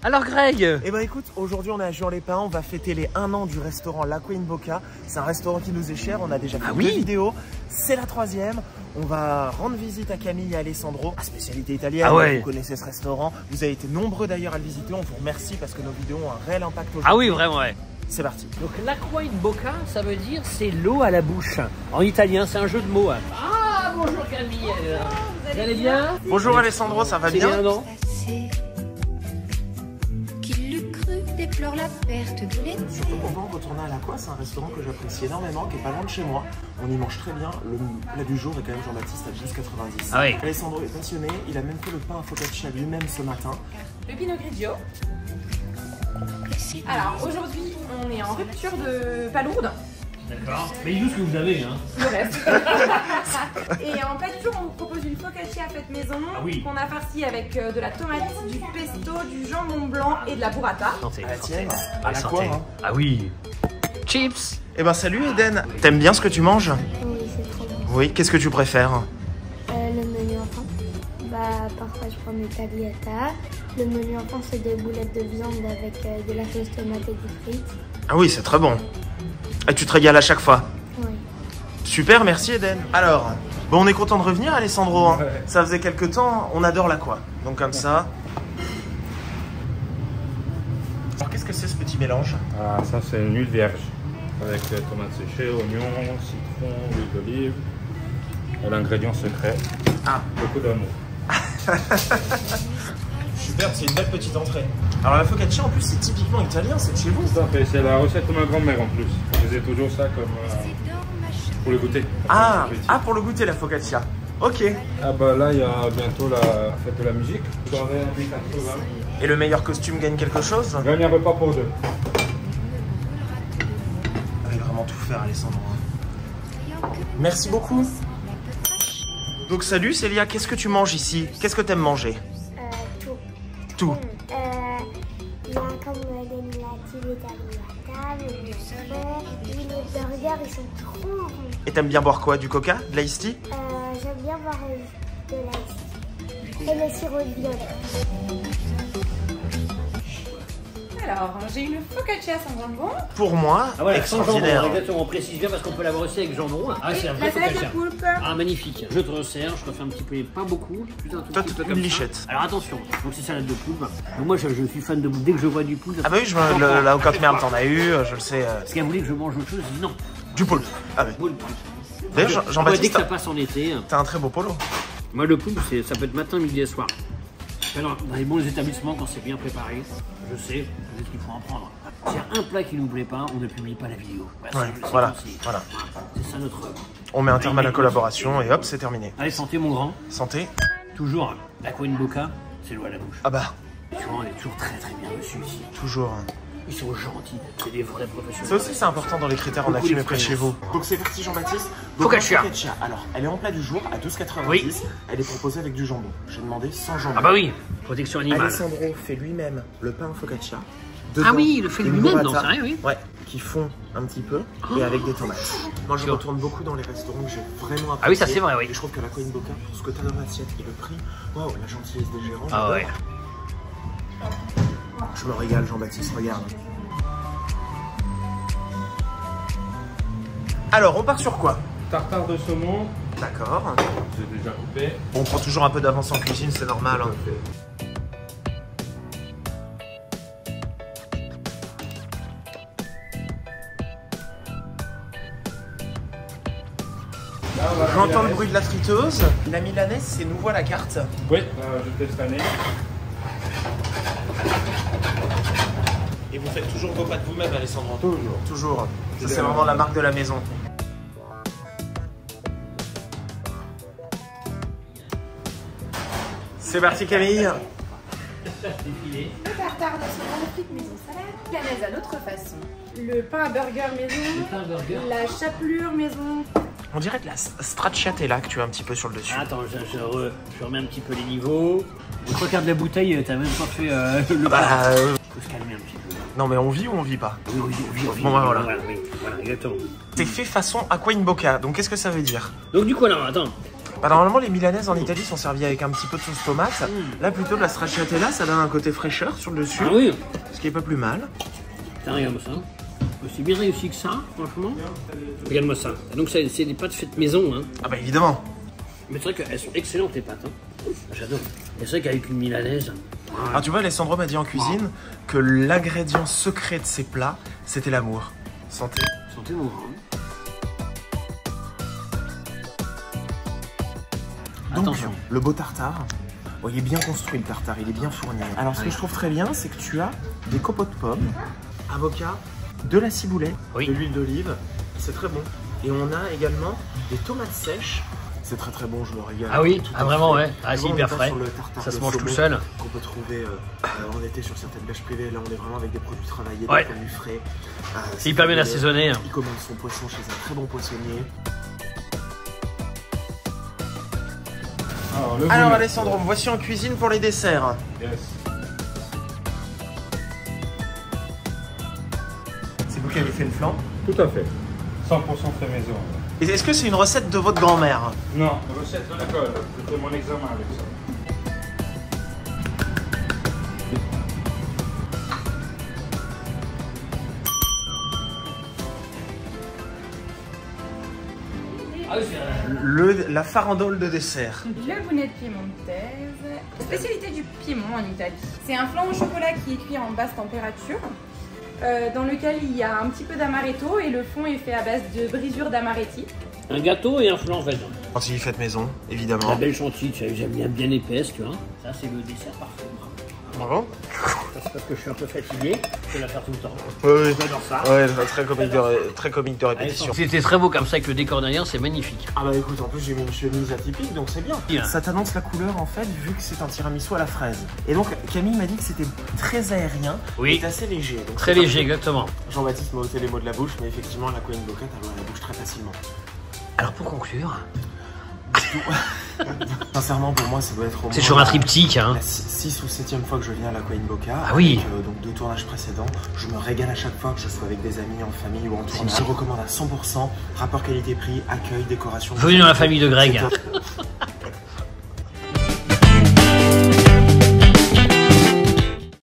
Alors Greg. Eh ben écoute, aujourd'hui on est à Juan-les-Pins, on va fêter les 1 an du restaurant l'Aqua in Bocca. C'est un restaurant qui nous est cher, on a déjà fait 2 vidéos, c'est la 3e. On va rendre visite à Camille et à Alessandro, à spécialité italienne. Vous connaissez ce restaurant, vous avez été nombreux d'ailleurs à le visiter, on vous remercie parce que nos vidéos ont un réel impact aujourd'hui. Ah oui, vraiment, ouais. C'est parti. Donc l'Aqua in Bocca, ça veut dire c'est l'eau à la bouche. En italien, c'est un jeu de mots. Ah, bonjour Camille. Vous allez bien? Bonjour Alessandro, ça va bien? Non? Déplore la perte de l'été. Surtout qu'on va retourner à l'Aqua, c'est un restaurant que j'apprécie énormément, qui est pas loin de chez moi. On y mange très bien. Le plat du jour est quand même Jean-Baptiste à 10,90. Ah oui. Alessandro est passionné, il a même fait le pain à focaccia lui-même ce matin. Le Pinot Grigio. Alors aujourd'hui, on est en rupture de palourde. D'accord. Mais dis-nous ce que vous avez, hein. Le reste. Et en plat du jour, on vous propose une focaccia faite maison qu'on a farcie avec de la tomate, du pesto, du jambon blanc et de la burrata. Santé, à la tienne, à la santé. Hein. Ah oui. Chips. Eh ben salut Eden. T'aimes bien ce que tu manges? Oui, c'est trop bon. Oui, qu'est-ce que tu préfères? Le menu enfant. Bah, parfois je prends des tagliata. Le menu enfant, c'est des boulettes de viande avec de la sauce tomate et des frites. Ah oui, c'est très bon. Et tu te régales à chaque fois? Oui. Super, merci Eden. Alors, bon, on est content de revenir Alessandro. Hein. Ça faisait quelques temps, on adore l'Aqua. Donc comme ça. Alors qu'est-ce que c'est ce petit mélange? Ah, ça c'est une huile vierge. Avec tomates séchées, oignons, citron, huile d'olive. Et l'ingrédient secret. Ah. Beaucoup d'amour. Super, c'est une belle petite entrée. Alors la focaccia en plus c'est typiquement italien, c'est de chez vous. Tout à fait, c'est la recette de ma grand-mère en plus. Je faisais toujours ça comme pour le goûter. Pour le goûter la focaccia. Ok. Ah bah là il y a bientôt la fête de la musique. Et le meilleur costume gagne quelque chose? Gagne un repas pour 2. On va vraiment tout faire Alessandro. Merci beaucoup. Donc salut Célia, qu'est-ce que tu manges ici? Qu'est-ce que t'aimes manger? Tout. Il y a comme des natives tagliata, les burgers, ils sont trop bons. Et t'aimes bien boire quoi? Du coca? De l'ice tea? J'aime bien boire de l'ice tea. Et le sirop de violet. Alors, j'ai une focaccia sans jambon. Pour moi, Ah voilà, extraordinaire. sans jambon, on précise bien parce qu'on peut l'avoir aussi avec jambon. Ah, c'est un vrai La salade de focaccia. poulpe. Ah, magnifique. Je te resserre, je te fais un petit peu, pas beaucoup. Putain, Toi, petit peu une comme ça. lichette. Alors attention, donc c'est salade de poulpe. Donc moi, je suis fan de poulpe. Dès que je vois du poulpe. Ah bah oui, la au coque merde t'en as eu, je le sais. Parce qu'elle voulait que je mange autre chose, je dis non. Du poulpe. Ah oui. Poulpe. D'ailleurs, Dès Jean-Baptiste, que ça passe en été. t'as un très beau polo. Moi, le poulpe, ça peut être matin, midi et soir. Alors, dans les bons établissements, quand c'est bien préparé, je sais peut-être qu'il faut en prendre. S'il y a un plat qui nous plaît pas, on ne publie pas la vidéo. Voilà. C'est ça notre. On met un terme à la collaboration et hop, c'est terminé. Allez, santé mon grand. Santé. Toujours, l'Aqua in Bocca, c'est l'eau à la bouche. Ah bah, Tu vois, on est toujours très très bien reçus ici. toujours. Ils sont gentils, c'est des vrais professionnels. Ça aussi, c'est important dans les critères en actu, mais près de chez vous. Donc c'est parti Jean-Baptiste. Focaccia. Alors, elle est en plat du jour à 12,90. Oui. Elle est proposée avec du jambon. J'ai demandé sans jambon. Ah bah oui, protection animale. Alessandro fait lui-même le pain focaccia. Ah oui, il le fait une lui-même, burrata, non, c'est vrai, oui. Ouais, qui fond un petit peu et avec des tomates. Moi, je retourne beaucoup dans les restaurants que j'ai vraiment apprécié. Ah oui, ça c'est vrai, oui. Et je trouve que l'Aqua in Bocca, pour ce que t'as dans l'assiette et le prix, waouh, la gentillesse des gérants. Ah ouais. Je me régale, Jean-Baptiste, regarde. Alors, on part sur quoi? Tartare de saumon. D'accord. J'ai déjà coupé. On prend toujours un peu d'avance en cuisine, c'est normal. Hein. J'entends le bruit de la friteuse. La milanaise, c'est nouveau à la carte. Oui, je teste l'année. Et vous faites toujours vos pâtes vous-même, Alessandro? Toujours. Toujours. Ça, c'est vraiment la marque de la maison. C'est parti, Camille. Le tartare de saumon frites maison salade. Canaise à notre façon. Le pain à burger maison. La chapelure maison. On dirait de la stracciatella que tu as un petit peu sur le dessus. Attends, je remets un petit peu les niveaux. Je regarde la bouteille, t'as même pas fait le Bah, faut se calmer un petit peu. non mais on vit ou on vit pas? Oui, on vit. Bon, bah, voilà. Oui, voilà, exactement. C'est fait façon Aqua in Bocca, donc qu'est-ce que ça veut dire? Donc du coup, alors, attends. Bah, normalement, les milanaises en Italie sont servies avec un petit peu de sauce tomate. Là, plutôt de la stracciatella, ça donne un côté fraîcheur sur le dessus. Ah oui. Ce qui est pas plus mal. Tiens, regarde-moi ça. Aussi bien réussi que ça, franchement. Regarde-moi ça. Donc, c'est des pâtes faites maison. Hein. Ah bah évidemment. Mais c'est vrai qu'elles sont excellentes, les pâtes. Hein. J'adore. Et c'est vrai qu'avec une milanaise... Alors tu vois, Alessandro m'a dit en cuisine que l'ingrédient secret de ces plats, c'était l'amour. Santé. Santé, mon grand. Donc, attention. le beau tartare. Bon, il est bien construit le tartare, il est bien fourni. Alors ce que je trouve très bien, c'est que tu as des copeaux de pommes, avocat, de la ciboulette, de l'huile d'olive. C'est très bon. Et on a également des tomates sèches. C'est très très bon, je me régale. Ah oui, vraiment ouais. Ah c'est hyper frais. Ça se mange tout seul. Qu'on peut trouver en été sur certaines plages privées. Là on est vraiment avec des produits travaillés, des produits frais. C'est hyper bien assaisonné. Il commande son poisson chez un très bon poissonnier. Alors Alessandro, me voici en cuisine pour les desserts. Yes. C'est vous qui avez fait le flan? Tout à fait. 100% fait maison. Et est-ce que c'est une recette de votre grand-mère? Non, recette de l'école. Je fais mon examen avec ça. La farandole de dessert. Le bounette piémontaise, spécialité du Piémont en Italie. C'est un flan au chocolat qui est cuit en basse température, dans lequel il y a un petit peu d'amaretto et le fond est fait à base de brisure d'amaretti. Un gâteau et un flan en fait. Chantilly faite maison, évidemment. La belle chantilly, j'aime bien épaisse, tu vois. Ça c'est le dessert parfait. Bravo. C'est parce que je suis un peu fatigué, je vais la faire tout le temps. Oui, j'adore ça. Ouais, très comique de répétition. C'était très beau comme ça avec le décor derrière, c'est magnifique. Ah bah écoute, en plus j'ai mis une chemise atypique, donc c'est bien. Ça t'annonce la couleur en fait, vu que c'est un tiramisu à la fraise. Et donc Camille m'a dit que c'était très aérien, et assez léger. Donc très léger, exactement. Jean-Baptiste m'a ôté les mots de la bouche, mais effectivement la Queen Bocca t'as la bouche très facilement. Alors pour conclure... Sincèrement pour moi ça doit être au moins... C'est toujours un triptyque hein. La 6e ou 7e fois que je viens à la Queen Bocca. Ah oui. Avec, donc 2 tournages précédents. Je me régale à chaque fois que je sois avec des amis, en famille ou en tournage. Je recommande à 100%. Rapport qualité-prix, accueil, décoration. Venez dans la famille de Greg.